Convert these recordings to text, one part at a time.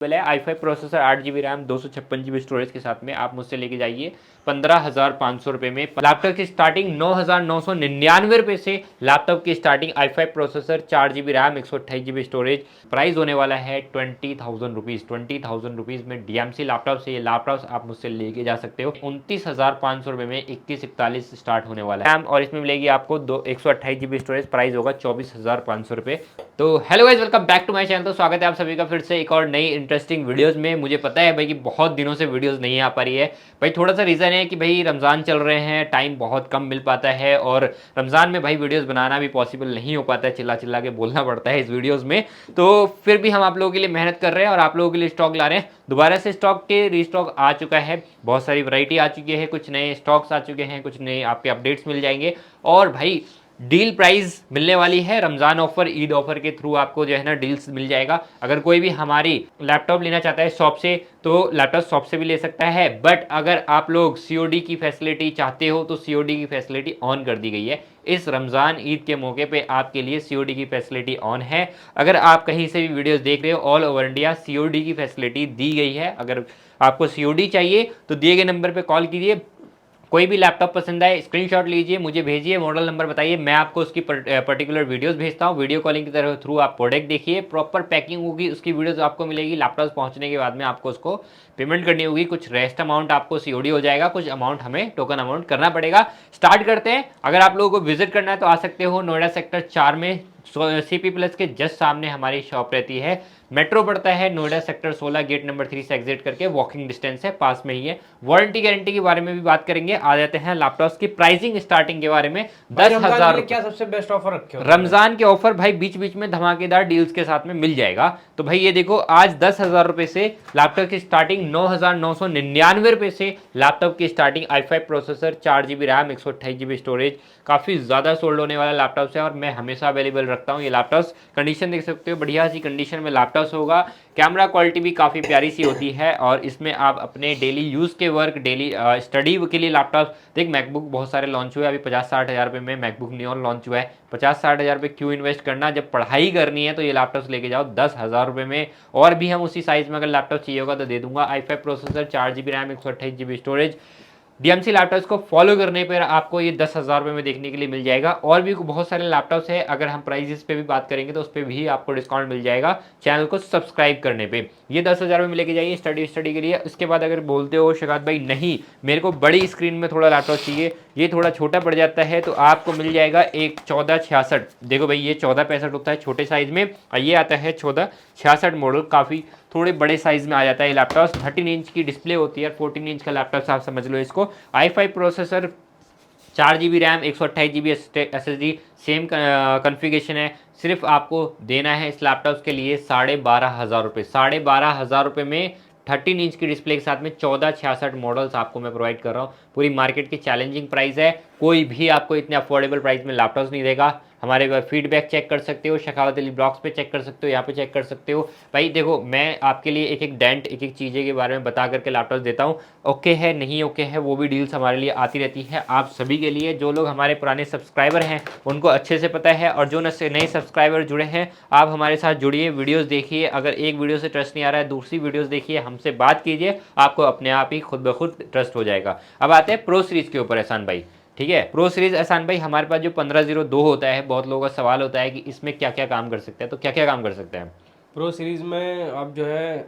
है i5 processor 8 GB RAM 256 GB storage के साथ में आप मुझसे लेके जाइए 15,500 रुपए में। लैपटॉप की स्टार्टिंग 9,999 रुपए से लैपटॉप की starting i5 processor 4 GB RAM 128 GB storage. Price होने वाला है 20,000 रुपीज। 20,000 रुपीज में डीएमसी लैपटॉप से ये लैपटॉप आप मुझसे लेके जा सकते हो। 29,500 रुपए में 2141 स्टार्ट होने वाला है रैम और इसमें मिलेगी आपको 128 GB स्टोरेज। प्राइस होगा 24,500 रुपए। तो hello guys, welcome back to my channel. तो स्वागत है आप सभी का फिर से एक और नई इंटरेस्टिंग वीडियोस में। मुझे पता है भाई कि बहुत दिनों से वीडियोस नहीं आ पा रही है भाई। थोड़ा सा रीज़न है कि भाई रमज़ान चल रहे हैं, टाइम बहुत कम मिल पाता है और रमज़ान में भाई वीडियोस बनाना भी पॉसिबल नहीं हो पाता है, चिल्ला चिल्ला के बोलना पड़ता है इस वीडियोस में। तो फिर भी हम आप लोगों के लिए मेहनत कर रहे हैं और आप लोगों के लिए स्टॉक ला रहे हैं। दोबारा से स्टॉक के रीस्टॉक आ चुका है, बहुत सारी वैरायटी आ चुकी है, कुछ नए स्टॉक्स आ चुके हैं, कुछ नए आपके अपडेट्स मिल जाएंगे और भाई डील प्राइस मिलने वाली है। रमजान ऑफर, ईद ऑफर के थ्रू आपको जो है ना डील्स मिल जाएगा। अगर कोई भी हमारी लैपटॉप लेना चाहता है शॉप से तो लैपटॉप शॉप से भी ले सकता है, बट अगर आप लोग सीओडी की फैसिलिटी चाहते हो तो सीओडी की फैसिलिटी ऑन कर दी गई है। इस रमजान ईद के मौके पे आपके लिए सीओडी की फैसिलिटी ऑन है। अगर आप कहीं से भी वीडियोस देख रहे हो, ऑल ओवर इंडिया सीओडी की फैसिलिटी दी गई है। अगर आपको सीओडी चाहिए तो दिए गए नंबर पे कॉल कीजिए। कोई भी लैपटॉप पसंद आए स्क्रीनशॉट लीजिए, मुझे भेजिए, मॉडल नंबर बताइए, मैं आपको उसकी पर्टिकुलर वीडियोस भेजता हूँ। वीडियो कॉलिंग की तरह थ्रू आप प्रोडक्ट देखिए, प्रॉपर पैकिंग होगी, उसकी वीडियोस आपको मिलेगी। लैपटॉप पहुंचने के बाद में आपको उसको पेमेंट करनी होगी। कुछ रेस्ट अमाउंट आपको सीओडी हो जाएगा, कुछ अमाउंट हमें टोकन अमाउंट करना पड़ेगा। स्टार्ट करते हैं। अगर आप लोगों को विजिट करना है तो आ सकते हो। नोएडा सेक्टर 4 में सीपी प्लस के जस्ट सामने हमारी शॉप रहती है। मेट्रो पड़ता है नोएडा सेक्टर 16 गेट नंबर 3 से एग्जिट करके, वॉकिंग डिस्टेंस है, पास में ही है। वारंटी गारंटी के बारे में भी बात करेंगे। आ जाते हैं लैपटॉप्स की प्राइसिंग स्टार्टिंग के बारे में। 10,000 क्या सबसे बेस्ट ऑफर रखे हो? रमजान के ऑफर भाई बीच बीच में धमाकेदार डील्स के साथ में मिल जाएगा। तो भाई ये देखो, आज 10,000 रुपए से लैपटॉप की स्टार्टिंग 9,999 रुपए से लैपटॉप की starting i5 processor 4 GB RAM 128 GB storage. काफी ज्यादा सोल्ड होने वाला लैपटॉप है और मैं हमेशा अवेलेबल रखता हूँ ये लैपटॉप। कंडीशन देख सकते हो, बढ़िया सी कंडीशन में लैपटॉप होगा। कैमरा क्वालिटी भी काफ़ी प्यारी सी होती है और इसमें आप अपने डेली यूज़ के वर्क, डेली स्टडी के लिए लैपटॉप देख। मैकबुक बहुत सारे लॉन्च हुए, अभी 50-60 हज़ार रुपये में मैकबुक नियॉन लॉन्च हुआ है। 50-60 हज़ार रुपये क्यों इन्वेस्ट करना, जब पढ़ाई करनी है तो ये लैपटॉप लेके जाओ 10,000 रुपये में। और भी हम उसी साइज़ में अगर लैपटॉप चाहिए होगा तो दे दूंगा। i5 processor 4 GB RAM 128 GB storage. DMC laptops को फॉलो करने पर आपको ये 10,000 रुपये में देखने के लिए मिल जाएगा। और भी बहुत सारे लैपटॉप्स है, अगर हम प्राइजेस पे भी बात करेंगे तो उस पर भी आपको डिस्काउंट मिल जाएगा चैनल को सब्सक्राइब करने पे। ये 10,000 में लेके जाइए स्टडी के लिए। उसके बाद अगर बोलते हो शिकायत भाई नहीं मेरे को बड़ी स्क्रीन में थोड़ा लैपटॉप चाहिए, ये थोड़ा छोटा पड़ जाता है, तो आपको मिल जाएगा एक 1466। देखो भाई ये 1465 होता है छोटे साइज में और ये आता है 1466 मॉडल। काफ़ी थोड़े बड़े साइज में आ जाता है लैपटॉप। 13 इंच की डिस्प्ले होती है, 14 इंच का लैपटॉप आप समझ लो इसको। i5 processor 4 GB RAM 128 GB SSD, same configuration है। सिर्फ आपको देना है इस लैपटॉप के लिए 12,500 रुपये। 12,500 रुपये में 13 इंच की डिस्प्ले के साथ में 1466 मॉडल्स आपको मैं प्रोवाइड कर रहा हूँ। पूरी मार्केट की चैलेंजिंग प्राइस है, कोई भी आपको इतने अफोर्डेबल प्राइस में लैपटॉप नहीं देगा। हमारे फीडबैक चेक कर सकते हो, शखावत अली ब्लॉग्स पे चेक कर सकते हो, यहाँ पे चेक कर सकते हो। भाई देखो मैं आपके लिए एक एक डेंट, एक एक चीज़ें के बारे में बता करके लैपटॉप देता हूँ। ओके है नहीं ओके है वो भी डील्स हमारे लिए आती रहती है आप सभी के लिए। जो लोग हमारे पुराने सब्सक्राइबर हैं उनको अच्छे से पता है, और जो नए सब्सक्राइबर जुड़े हैं आप हमारे साथ जुड़िए, वीडियोज़ देखिए। अगर एक वीडियो से ट्रस्ट नहीं आ रहा है दूसरी वीडियोज़ देखिए, हमसे बात कीजिए, आपको अपने आप ही खुद ब खुद ट्रस्ट हो जाएगा। अब आते हैं प्रो सीरीज़ के ऊपर एहसान भाई। ठीक है, प्रो सीरीज एहसान भाई हमारे पास जो 1502 होता है, बहुत लोगों का सवाल होता है कि इसमें क्या क्या काम कर सकते हैं, तो क्या क्या काम कर सकते हैं प्रो सीरीज में? आप जो है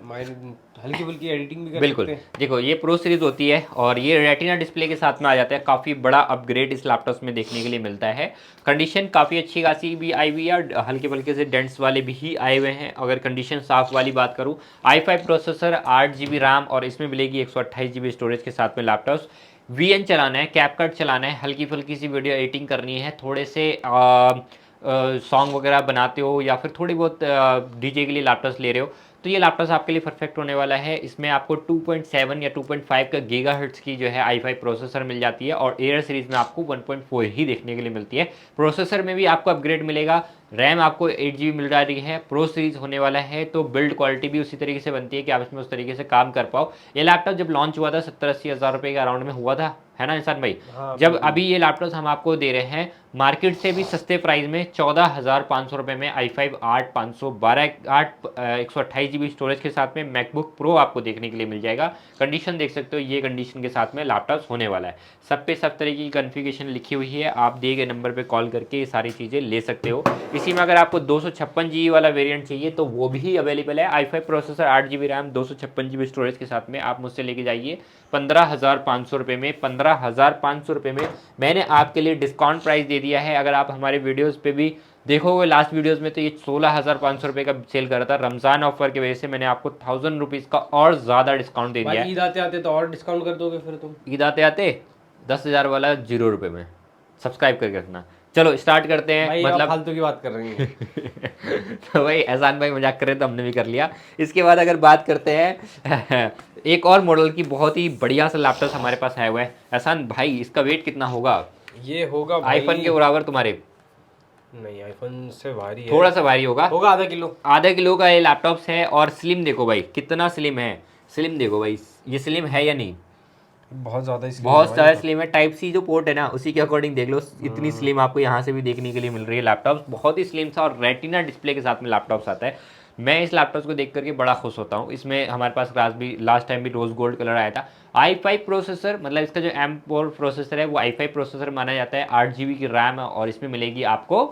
हल्की फुल्की एडिटिंग भी कर बिल्कुल सकते हैं। देखो ये प्रो सीरीज होती है और ये रेटिना डिस्प्ले के साथ में आ जाता है। काफ़ी बड़ा अपग्रेड इस लैपटॉप में देखने के लिए मिलता है। कंडीशन काफ़ी अच्छी खासी भी आई हुई है, हल्के फुल्के से डेंट्स वाले भी ही आए हुए हैं। अगर कंडीशन साफ वाली बात करूँ, i5 प्रोसेसर 8 GB रैम और इसमें मिलेगी 128 GB स्टोरेज के साथ में लैपटॉप। VN चलाना है, कैपकट चलाना है, हल्की फुल्की सी वीडियो एडिटिंग करनी है, थोड़े से सॉन्ग वगैरह बनाते हो या फिर थोड़ी बहुत डीजे के लिए लैपटॉप ले रहे हो तो ये लैपटॉप आपके लिए परफेक्ट होने वाला है। इसमें आपको 2.7 या 2.5 का गीगाहर्ट्ज़ की जो है i5 प्रोसेसर मिल जाती है और एयर सीरीज में आपको 1.4 ही देखने के लिए मिलती है। प्रोसेसर में भी आपको अपग्रेड मिलेगा। रैम आपको 8 GB मिल रही है, प्रो सीरीज होने वाला है, तो बिल्ड क्वालिटी भी उसी तरीके से बनती है कि आप इसमें उस तरीके से काम कर पाओ। ये लैपटॉप जब लॉन्च हुआ था 70-80 हज़ार रुपये के अराउंड में हुआ था, है ना इंसान भाई? हाँ जब बिल्कुल। अभी ये लैपटॉप हम आपको दे रहे हैं मार्केट से भी सस्ते प्राइस में 14,500 रुपये में i5 8512 128 GB स्टोरेज के साथ में मैकबुक प्रो आपको देखने के लिए मिल जाएगा। कंडीशन देख सकते हो, ये कंडीशन के साथ में लैपटॉप होने वाला है। सब पे सब तरीके की कन्फिगरेशन लिखी हुई है, आप दिए गए नंबर पे कॉल करके ये सारी चीज़ें ले सकते हो। इसी में अगर आपको 256 GB वाला वेरिएंट चाहिए तो वो भी अवेलेबल है। i5 processor 8 GB RAM 256 GB storage के साथ में आप मुझसे लेके जाइए 15,500 रुपये में। 15,500 रुपये में मैंने आपके लिए डिस्काउंट प्राइस दे दिया है। अगर आप हमारे वीडियोज़ पे भी देखोगे लास्ट वीडियोस में तो ये 16,500 रुपये का सेल कर रहा था। रमज़ान ऑफर की वजह से मैंने आपको 1000 रुपीज़ का और ज़्यादा डिस्काउंट दे दिया है। ईद आते आते तो और डिस्काउंट कर दोगे फिर तुम? ईद आते आते 10,000 वाला 0 रुपये में सब्सक्राइब करके रखना। चलो स्टार्ट करते हैं। भाई मतलब फालतू की बात कर रही है। तो भाई एहसान भाई मजाक कर रहे तो हमने भी कर लिया। इसके बाद अगर बात करते हैं एक और मॉडल की, बहुत ही बढ़िया सा लैपटॉप हमारे पास आया हुआ है। एहसान भाई इसका वेट कितना होगा? ये होगा भाई आईफोन के बराबर तुम्हारे? नहीं, आईफोन से भारी है। थोड़ा सा भारी होगा आधा किलो। आधा किलो का ये लैपटॉप है। और स्लिम देखो भाई कितना स्लिम है। स्लिम देखो भाई, ये स्लिम है या नहीं? बहुत ज़्यादा स्लिम है बहुत भाई। ज़्यादा स्लिम है। टाइप सी जो पोर्ट है ना उसी के अकॉर्डिंग देख लो, इतनी स्लिम आपको यहाँ से भी देखने के लिए मिल रही है। लैपटॉप बहुत ही स्लिम सा और रेटिना डिस्प्ले के साथ में लैपटॉप्स आता है। मैं इस लैपटॉप को देख करके बड़ा खुश होता हूँ। इसमें हमारे पास लास्ट टाइम भी रोज गोल्ड कलर आया था। i5 प्रोसेसर, मतलब इसका जो M4 प्रोसेसर है वो i5 प्रोसेसर माना जाता है। 8 GB की रैम है और इसमें मिलेगी आपको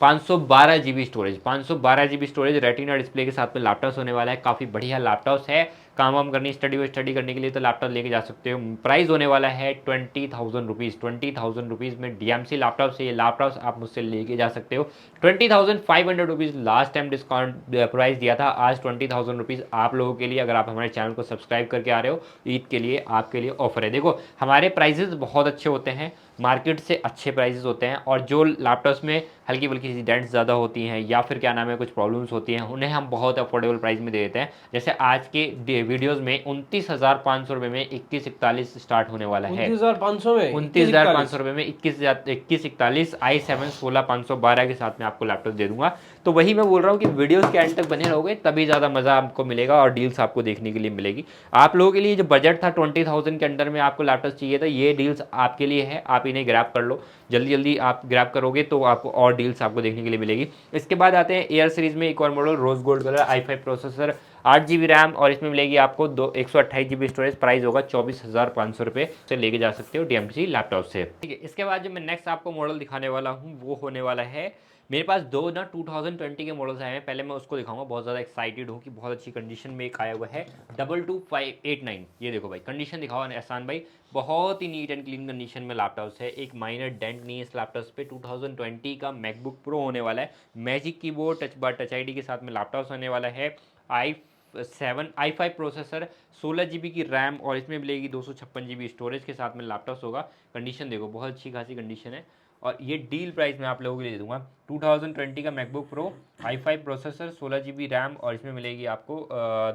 512 GB storage. 512 GB storage retina display के साथ में लैपटॉप होने वाला है। काफ़ी बढ़िया लैपटॉप है। काम वाम करनी, स्टडी करने के लिए तो लैपटॉप लेके जा सकते हो। प्राइस होने वाला है 20,000 रुपीज़। 20,000 रुपीज़ में DMC लैपटॉप से ये लैपटॉप आप मुझसे लेके जा सकते हो। 20,500 rupees last time discount price दिया था। आज 20,000 रुपीज़ आप लोगों के लिए, अगर आप हमारे चैनल को सब्सक्राइब करके आ रहे हो, ईद के लिए आपके लिए ऑफर है। देखो हमारे प्राइजेस बहुत अच्छे होते हैं, मार्केट से अच्छे प्राइजेस होते हैं। और जो लैपटॉप्स में हल्की बल्कि सी डेंट्स ज़्यादा होती हैं या फिर क्या नाम है कुछ प्रॉब्लम्स होती हैं, उन्हें हम बहुत अफोर्डेबल प्राइस में दे देते हैं। जैसे आज के वीडियोस में 29,500 रुपये में 2141 स्टार्ट होने वाला है। 29,500 में 29,500 रुपये में 2141 i7 16,512 के साथ में आपको लैपटॉप दे दूंगा। तो वही मैं बोल रहा हूँ कि वीडियोस के एंड तक बने रहोगे तभी ज़्यादा मज़ा आपको मिलेगा और डील्स आपको देखने के लिए मिलेगी। आप लोगों के लिए जो बजट था 20,000 के अंडर में आपको लैपटॉप चाहिए था, ये डील्स आपके लिए है। आप इन्हें ग्रैब कर लो, जल्दी जल्दी आप ग्रैब करोगे तो आपको और डील्स आपको देखने के लिए मिलेगी। इसके बाद आते हैं एयर सीरीज में एक और model, rose gold colour, i5 processor, 8 GB RAM और इसमें मिलेगी आपको 128 GB स्टोरेज। प्राइस होगा 24,500 रुपये से लेके जा सकते हो DMC लैपटॉप से। ठीक है, इसके बाद जो मैं नेक्स्ट आपको मॉडल दिखाने वाला हूँ वो होने वाला है, मेरे पास दो ना 2020 के मॉडल्स आए हैं। पहले मैं उसको दिखाऊंगा, बहुत ज़्यादा एक्साइटेड हूँ कि बहुत अच्छी कंडीशन में एक आया हुआ है 22589। ये देखो भाई कंडीशन दिखाओ एहसान भाई, बहुत ही नीट एंड क्लीन कंडीशन में लैपटॉप है। एक माइनर डेंट नहीं है इस लैपटॉप पे। 2020 का मैकबुक प्रो होने वाला है। Magic keyboard, touch bar, touch ID के साथ में लैपटॉप होने वाला है। i5 प्रोसेसर, 16 GB की रैम और इसमें मिलेगी 256 GB स्टोरेज के साथ में लैपटॉप होगा। कंडीशन देखो बहुत अच्छी खासी कंडीशन है। और ये डील प्राइस मैं आप लोगों के लिए दे दूंगा। 2020 का MacBook pro, i5 processor, 16 GB RAM और इसमें मिलेगी आपको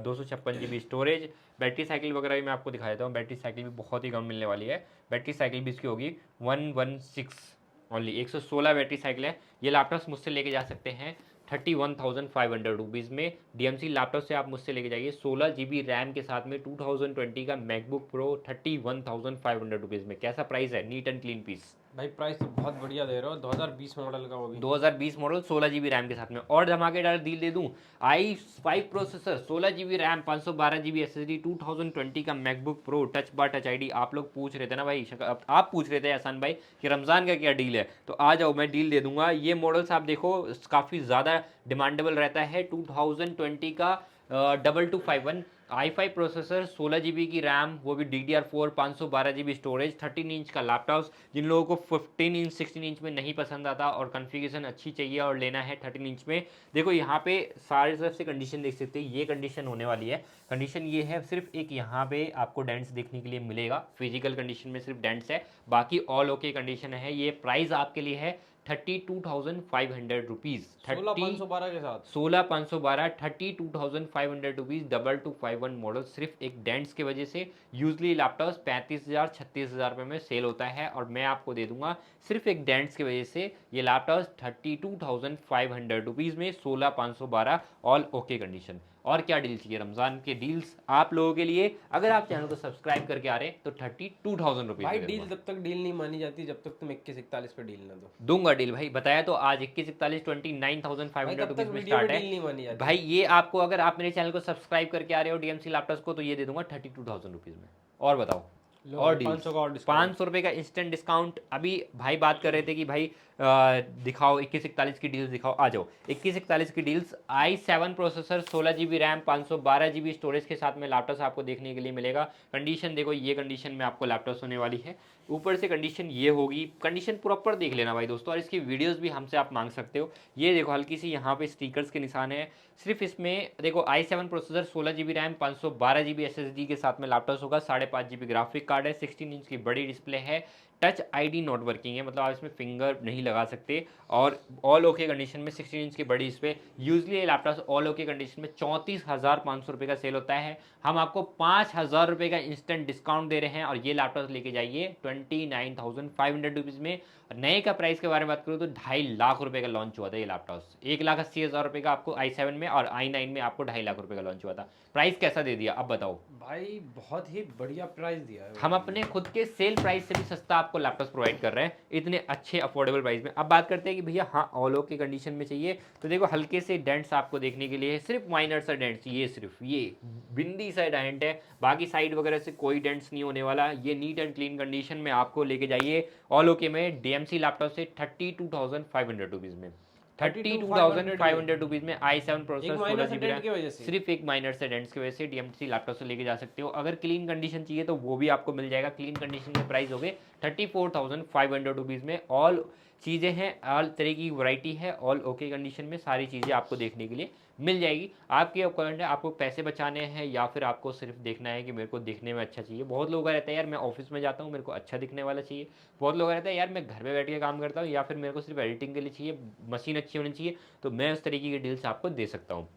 256 GB स्टोरेज। बैटरी साइकिल वगैरह भी मैं आपको दिखा देता हूँ। बैटरी साइकिल भी बहुत ही कम मिलने वाली है। बैटरी साइकिल भी इसकी होगी 116 ओनली, 116 बैटरी साइकिल है। ये लैपटॉप मुझसे लेके जा सकते हैं 31,500 रुपीज़ में। DMC लैपटॉप से आप मुझसे लेके जाइए 16 GB रैम के साथ में 2020 का मैकबुक प्रो 31,500 रुपीज़ में। कैसा प्राइस है, नीट एंड क्लीन पीस। भाई प्राइस तो बहुत बढ़िया दे रहे हो। 2020 मॉडल का वो भी। 2020 मॉडल 16 GB रैम के साथ में। और धमाकेदार डील दे दूं, i5 processor, 16 GB RAM, 512 GB SSD, 2020 का MacBook pro, touch bar, touch ID। आप लोग पूछ रहे थे ना भाई, आप पूछ रहे थे एहसान भाई कि रमज़ान का क्या डील है, तो आ जाओ मैं डील दे दूंगा। ये मॉडल्स आप देखो काफ़ी ज़्यादा डिमांडेबल रहता है। 2020 का 2251 i5 प्रोसेसर, 16 GB की रैम, वो भी DDR4, 512 GB स्टोरेज, 13 इंच का लैपटॉप। जिन लोगों को 15 इंच 16 इंच में नहीं पसंद आता और कॉन्फ़िगरेशन अच्छी चाहिए और लेना है 13 इंच में, देखो यहाँ पे सारी तरफ से कंडीशन देख सकते हैं। ये कंडीशन होने वाली है। कंडीशन ये है, सिर्फ एक यहाँ पे आपको डेंट्स देखने के लिए मिलेगा, फिजिकल कंडीशन में सिर्फ डेंट्स है, बाकी ऑल ओके कंडीशन है। ये प्राइस आपके लिए है 32,500 रुपीज़। 16,512 के साथ 16,512 32,500 रुपीज़ 2251 मॉडल सिर्फ एक डेंट्स की वजह से। यूजली लैपटॉप 35,000 36,000 रुपये में सेल होता है और मैं आपको दे दूंगा सिर्फ एक डेंट्स की वजह से ये लैपटॉप 32,500 रुपीज़ में 16,512 ऑल ओके कंडीशन। और क्या डील चाहिए, रमजान के डील्स आप लोगों के लिए। अगर आप चैनल को सब्सक्राइब करके आ रहे हैं तो 32,000 रुपीज़ भाई डील तब तक डील नहीं मानी जाती जब तक तुम 2141 पे डील ना दो। दूंगा डील भाई, बताया तो आज 2141 29,500 रुपीज़ में स्टार्ट डील नहीं मानी है जाती भाई। ये आपको अगर आप मेरे चैनल को सब्सक्राइब करके आ रहे हो डीएमसी लैपटॉप्स को तो ये दे दूंगा 32,000 रुपीज़ में। और बताओ और 500 का और डिस्काउंट। 500 रुपये का इंस्टेंट डिस्काउंट। अभी भाई बात कर रहे थे कि भाई दिखाओ 2141 की डील्स दिखाओ, आ जाओ 2141 की deals. i7 processor 16 GB RAM 512 GB storage के साथ में लैपटॉप आपको देखने के लिए मिलेगा। कंडीशन देखो, ये कंडीशन में आपको लैपटॉप होने वाली है। ऊपर से कंडीशन ये होगी, कंडीशन प्रॉपर देख लेना भाई दोस्तों। और इसकी वीडियोस भी हमसे आप मांग सकते हो। ये देखो हल्की सी यहाँ पे स्टिकर्स के निशान है। सिर्फ इसमें देखो i7 processor 16 GB RAM 512 GB SSD के साथ में लैपटॉप होगा। 5.5 GB ग्राफिक कार्ड है, 16 इंच की बड़ी डिस्प्ले है, टच आईडी नॉट वर्किंग है, मतलब आप इसमें फिंगर नहीं लगा सकते। और ऑल ओके कंडीशन में 16 इंच की बड़ी डिस्प्ले। यूजली ये लैपटॉप ऑल ओके कंडीशन में 34,500 रुपये का सेल होता है। हम आपको 5,000 रुपये का इंस्टेंट डिस्काउंट दे रहे हैं और ये लैपटॉप लेके जाइए 29,500 रुपीज़ में। नए का प्राइस के बारे में बात करूँ तो 2.5 लाख रुपये का लॉन्च हुआ था ये लैपटॉप। 1,80,000 रुपये का आपको i7 में और i9 में आपको 2.5 लाख रुपये का लॉन्च हुआ था। प्राइस कैसा दे दिया अब बताओ भाई? बहुत ही बढ़िया प्राइस दिया है। हम अपने खुद के सेल प्राइस से भी सस्ता आपको लैपटॉप प्रोवाइड कर रहे हैं इतने अच्छे अफोर्डेबल प्राइस में। अब बात करते हैं कि भैया हाँ ऑल ओके कंडीशन में चाहिए तो देखो हल्के से डेंट्स आपको देखने के लिए है, सिर्फ माइनर सा डेंट्स, ये सिर्फ ये बिंदी सा डेंट है, बाकी साइड वगैरह से कोई डेंट्स नहीं होने वाला। ये नीट एंड क्लीन कंडीशन में आपको लेके जाइए ऑल ओके में डीएमसी लैपटॉप से 32,500 रुपीज़ में। 32,500 रुपीज़ में i7 प्रोसेसर 16 GB रैम सिर्फ एक माइनर से डेंट्स की वजह से डीएमसी लैपटॉप से लेके जा सकते हो। अगर क्लीन कंडीशन चाहिए तो वो भी आपको मिल जाएगा। क्लीन कंडीशन के प्राइस हो गए 34,500 रुपीज़ में। ऑल चीज़ें हैं, ऑल तरह की वैरायटी है, ऑल ओके कंडीशन में सारी चीज़ें आपको देखने के लिए मिल जाएगी। आपके अकॉर्डिंग है, आपको पैसे बचाने हैं या फिर आपको सिर्फ देखना है कि मेरे को दिखने में अच्छा चाहिए। बहुत लोगों का रहता है यार मैं ऑफिस में जाता हूँ मेरे को अच्छा दिखने वाला चाहिए। बहुत लोगों का रहता है यार मैं घर में बैठ के काम करता हूँ या फिर मेरे को सिर्फ एडिटिंग के लिए चाहिए, मशीन अच्छी होनी चाहिए। तो मैं उस तरीके की डील्स आपको दे सकता हूँ।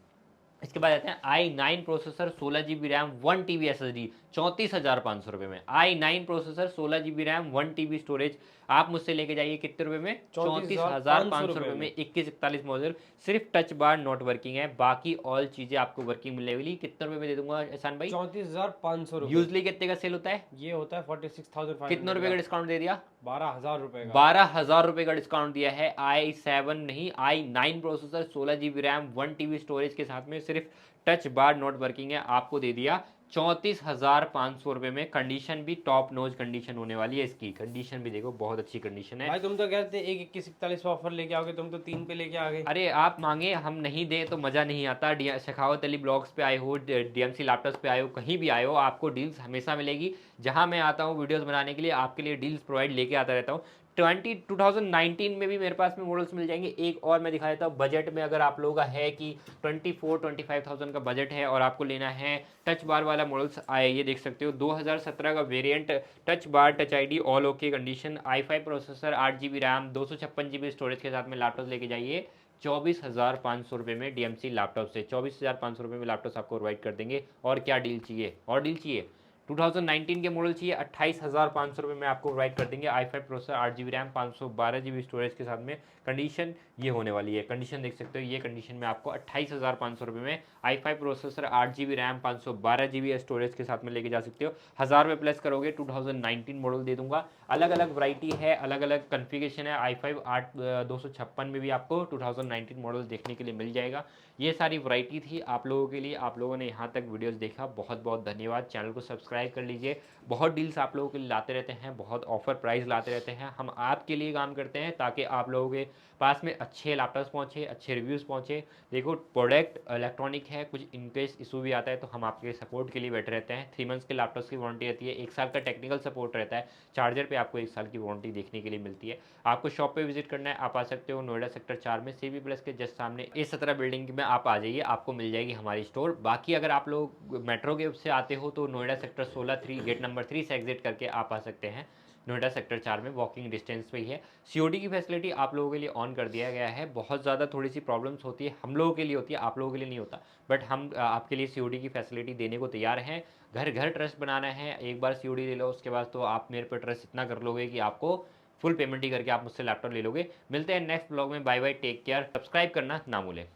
इसके बाद आते हैं i9 processor 16 GB RAM 1 TB SSD 34,500 रुपये में। i9 processor 16 GB RAM 1 TB storage आप मुझसे लेके जाइए कितने रुपए में? 34,500 रुपये में। 2141 मॉडल सिर्फ टच बार नॉट वर्किंग है, बाकी ऑल चीज़ें आपको वर्किंग मिलने वाली। कितने रुपये में दे दूंगा एहसान भाई? 34,500 रुपये। यूजली कितने का सेल होता है? ये होता है 46,500। कितने रुपए का डिस्काउंट दे दिया? 12,000 रुपये का। 12,000 रुपये का डिस्काउंट दिया है। i7 नहीं i9 processor 16 GB RAM 1 TB storage के साथ में सिर्फ टच बार नॉट वर्किंग है, आपको दे दिया 34,500 रुपये में। कंडीशन भी टॉप नोज कंडीशन होने वाली है। इसकी कंडीशन भी देखो बहुत अच्छी कंडीशन है। भाई तुम तो कहते एक 2141 पे ऑफर लेके आओगे, तुम तो 3 पे लेके आ गए। अरे आप मांगे हम नहीं दे तो मज़ा नहीं आता। शेखावत अली ब्लॉग्स पे आए हो, डीएमसी लैपटॉप्स पे आए हो, कहीं भी आए हो, आपको डील्स हमेशा मिलेगी। जहां मैं आता हूं वीडियोस बनाने के लिए आपके लिए डील्स प्रोवाइड लेके आता रहता हूं। 2019 में भी मेरे पास में मॉडल्स मिल जाएंगे। एक और मैं दिखा देता हूँ बजट में, अगर आप लोगों का है कि 24-25,000 का बजट है और आपको लेना है टच बार वाला मॉडल्स आए, ये देख सकते हो 2017 का variant touch bar touch ID all okay condition i5 processor 8 GB RAM 256 GB storage के साथ में लैपटॉप लेके जाइए 24,500 रुपये में डीएमसी लैपटॉप से। 24,500 रुपये में लैपटॉप आपको प्रोवाइड कर देंगे। और क्या डील चाहिए? और डील चाहिए? 2019 के मॉडल चाहिए 28,500 रुपये में आपको प्रोवाइड कर देंगे। i5 processor 8 GB RAM 512 GB storage के साथ में। कंडीशन ये होने वाली है, कंडीशन देख सकते हो। ये कंडीशन में आपको 28,500 रुपये में i5 processor 8 GB RAM 512 GB storage के साथ में लेके जा सकते हो। 1,000 रुपये प्लस करोगे 2019 मॉडल दे दूंगा। अलग अलग वैरायटी है, अलग अलग कन्फिगरेशन है। i5 256 में भी आपको 2019 मॉडल देखने के लिए मिल जाएगा। ये सारी वैरायटी थी आप लोगों के लिए। आप लोगों ने यहाँ तक वीडियोस देखा, बहुत बहुत धन्यवाद। चैनल को सब्सक्राइब कर लीजिए। बहुत डील्स आप लोगों के लिए लाते रहते हैं, बहुत ऑफर प्राइस लाते रहते हैं। हम आपके लिए काम करते हैं ताकि आप लोगों के पास में अच्छे लैपटॉप्स पहुँचे, अच्छे रिव्यूज़ पहुँचे। देखो प्रोडक्ट इलेक्ट्रॉनिक है, कुछ इनकेस इशू भी आता है तो हम आपके सपोर्ट के लिए बैठे रहते हैं। 3 मंथ्स के लैपटॉप्स की वारंटी रहती है, 1 साल का टेक्निकल सपोर्ट रहता है। चार्जर पे आपको 1 साल की वारंटी देखने के लिए मिलती है। आपको शॉप पे विजिट करना है, आप आ सकते हो नोएडा सेक्टर 4 में सीबी प्लस के जस्ट सामने A17 बिल्डिंग में आप आ जाइए, आपको मिल जाएगी हमारी स्टोर। बाकी अगर आप लोग मेट्रो के से आते हो तो नोएडा सेक्टर 16 गेट नंबर 3 से एग्जिट करके आप आ सकते हैं। नोएडा सेक्टर 4 में वॉकिंग डिस्टेंस पे ही है। सीओडी की फैसिलिटी आप लोगों के लिए ऑन कर दिया गया है। बहुत ज़्यादा थोड़ी सी प्रॉब्लम्स होती है, हम लोगों के लिए होती है, आप लोगों के लिए नहीं होता, बट हम आपके लिए सीओडी की फैसिलिटी देने को तैयार हैं। घर घर ट्रस्ट बनाना है, एक बार सीओडी ले लो, उसके बाद तो आप मेरे पर ट्रस्ट इतना कर लोगे कि आपको फुल पेमेंट ही करके आप मुझसे लैपटॉप ले लोगे। मिलते हैं नेक्स्ट ब्लॉग में, bye bye, take care, subscribe करना ना भूलें।